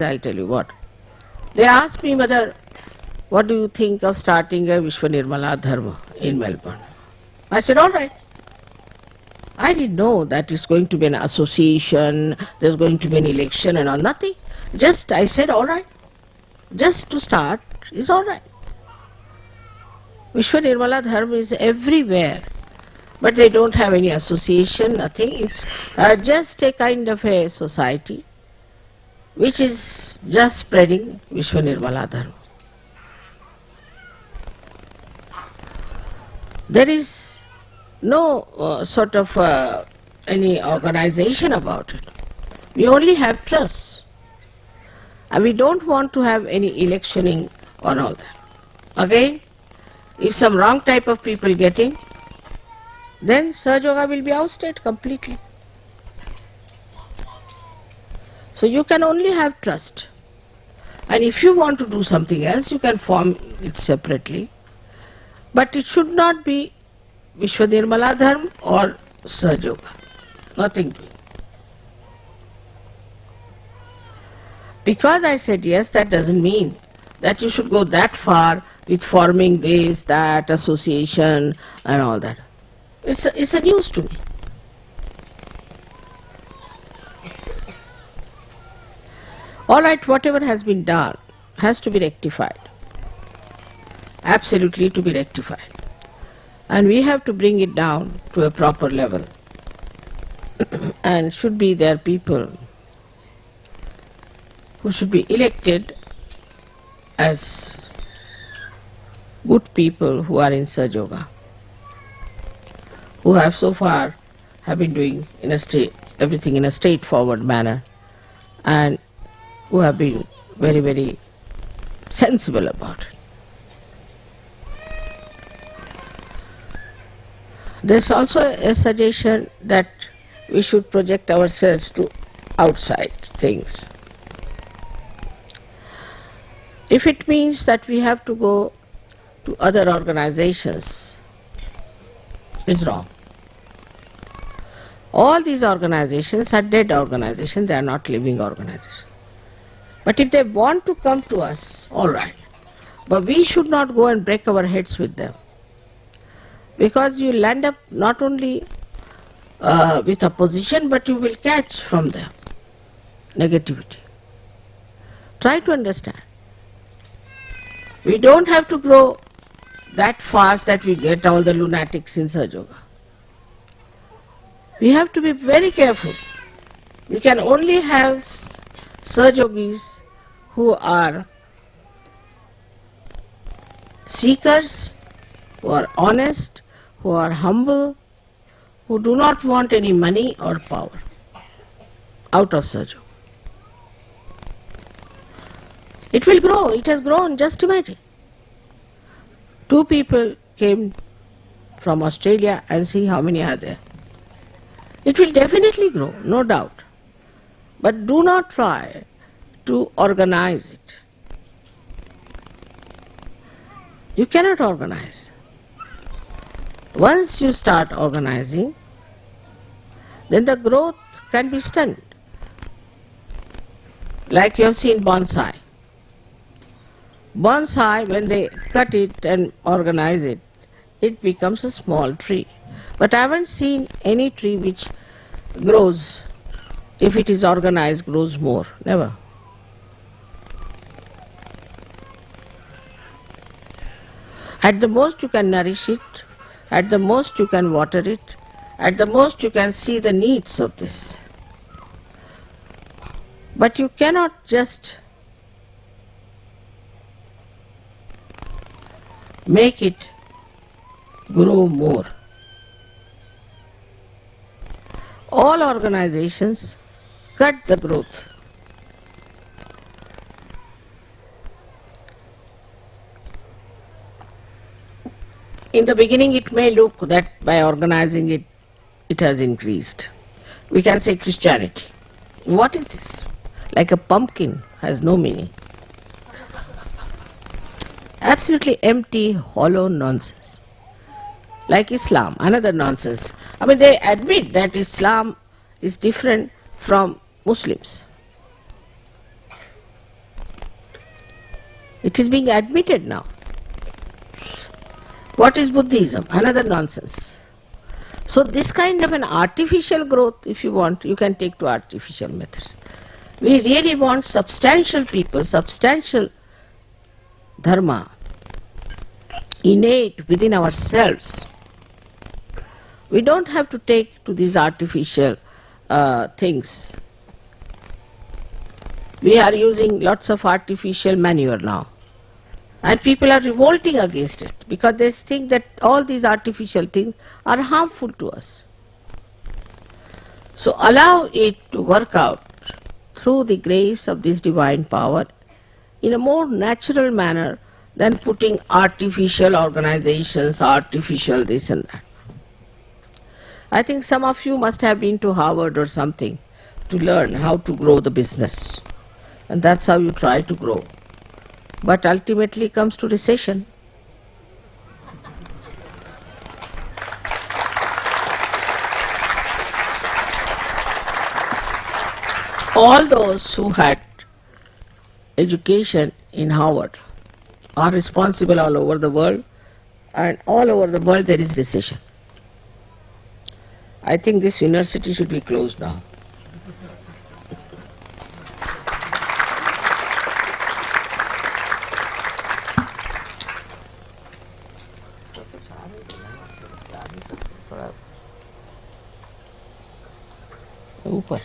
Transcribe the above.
I'll tell you what. They asked me whether, what do you think of starting a Vishwa Nirmala Dharma in Melbourne? I said, all right. I didn't know that it's going to be an association, there's going to be an election and all, nothing. Just, I said, all right. Just to start is all right. Vishwa Nirmala Dharma is everywhere, but they don't have any association, nothing. It's just a kind of a society which is just spreading Vishwa Nirmala Dharma. There is no sort of any organization about it. We only have trust. And we don't want to have any electioning on all that. Again, if some wrong type of people get in, then Sahaja Yoga will be ousted completely. So you can only have trust. And if you want to do something else, you can form it separately. But it should not be Vishwa Nirmala Dharma or Sahaja Yoga. Nothing to it. Because I said yes, that doesn't mean that you should go that far with forming this, that, association and all that. It's a news to me. All right, whatever has been done has to be rectified. Absolutely to be rectified. And we have to bring it down to a proper level. And should be there people who should be elected as good people who are in Sahaja Yoga, who have so far have been doing everything in a straightforward manner, and who have been very, very sensible about it. There's also a suggestion that we should project ourselves to outside things. If it means that we have to go to other organizations, it's wrong. All these organizations are dead organizations, they are not living organizations. But if they want to come to us, all right. But we should not go and break our heads with them. Because you will end up not only with opposition, but you will catch from them negativity. Try to understand. We don't have to grow that fast that we get all the lunatics in Sahaja Yoga. We have to be very careful. We can only have Sahaja Yogis who are seekers, who are honest, who are humble, who do not want any money or power out of Sahaja Yoga. It will grow, it has grown, just imagine. 2 people came from Australia and see how many are there. It will definitely grow, no doubt. But do not try to organize it. You cannot organize. Once you start organizing, then the growth can be stunted. Like you have seen bonsai. Bonsai, when they cut it and organize it, it becomes a small tree. But I haven't seen any tree which grows, if it is organized, grows more. Never. At the most you can nourish it, at the most you can water it, at the most you can see the needs of this. But you cannot just make it grow more. All organizations cut the growth. In the beginning it may look that by organizing it, it has increased. We can say Christianity. What is this? Like a pumpkin, has no meaning. Absolutely empty, hollow nonsense. Like Islam, another nonsense. I mean, they admit that Islam is different from Muslims. It is being admitted now. What is Buddhism? Another nonsense. So this kind of an artificial growth, if you want, you can take to artificial methods. We really want substantial people, substantial dharma, innate within ourselves. We don't have to take to these artificial things. We are using lots of artificial manure now. And people are revolting against it because they think that all these artificial things are harmful to us. So allow it to work out through the grace of this divine power in a more natural manner than putting artificial organizations, artificial this and that. I think some of you must have been to Harvard or something to learn how to grow the business. And that's how you try to grow. But ultimately it comes to recession. All those who had education in Harvard are responsible all over the world, and all over the world there is recession. I think this university should be closed now. ऊपर